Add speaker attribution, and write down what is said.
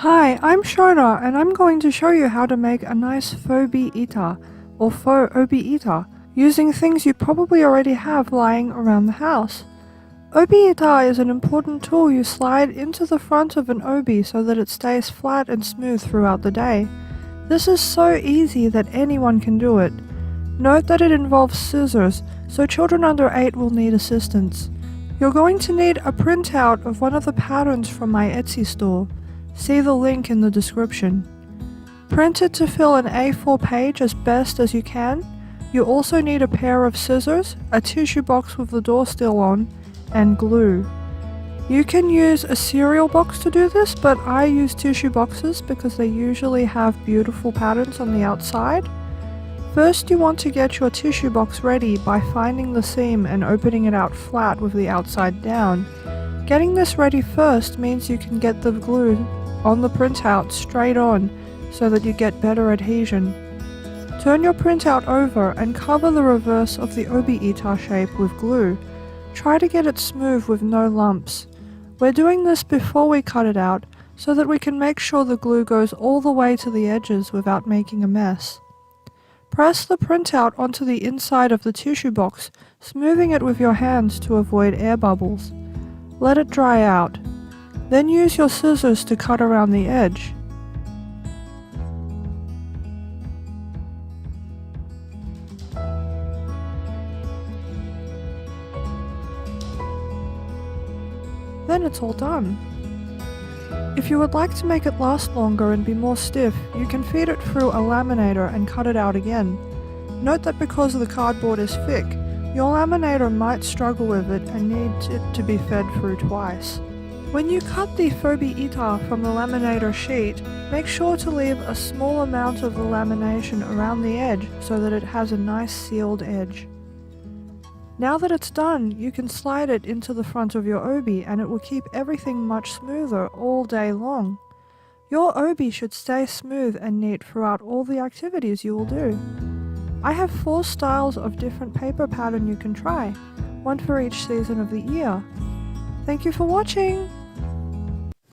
Speaker 1: Hi, I'm Shona and I'm going to show you how to make a nice Faux Ita or Faux Obi Ita using things you probably already have lying around the house. Obi Ita is an important tool you slide into the front of an obi so that it stays flat and smooth throughout the day. This is so easy that anyone can do it. Note that it involves scissors, so children under 8 will need assistance. You're going to need a printout of one of the patterns from my Etsy store. See the link in the description. Print it to fill an A4 page as best as you can. You also need a pair of scissors, a tissue box with the door still on, and glue. You can use a cereal box to do this, but I use tissue boxes because they usually have beautiful patterns on the outside. First, you want to get your tissue box ready by finding the seam and opening it out flat with the outside down. Getting this ready first means you can get the glue on the printout straight on so that you get better adhesion. Turn your printout over and cover the reverse of the Obi Ita shape with glue. Try to get it smooth with no lumps. We're doing this before we cut it out so that we can make sure the glue goes all the way to the edges without making a mess. Press the printout onto the inside of the tissue box, smoothing it with your hands to avoid air bubbles. Let it dry out. Then use your scissors to cut around the edge. Then it's all done. If you would like to make it last longer and be more stiff, you can feed it through a laminator and cut it out again. Note that because the cardboard is thick, your laminator might struggle with it and need it to be fed through twice. When you cut the Faux Ita from the laminator sheet, make sure to leave a small amount of the lamination around the edge so that it has a nice sealed edge. Now that it's done, you can slide it into the front of your obi and it will keep everything much smoother all day long. Your obi should stay smooth and neat throughout all the activities you will do. I have 4 styles of different paper pattern you can try, one for each season of the year. Thank you for watching!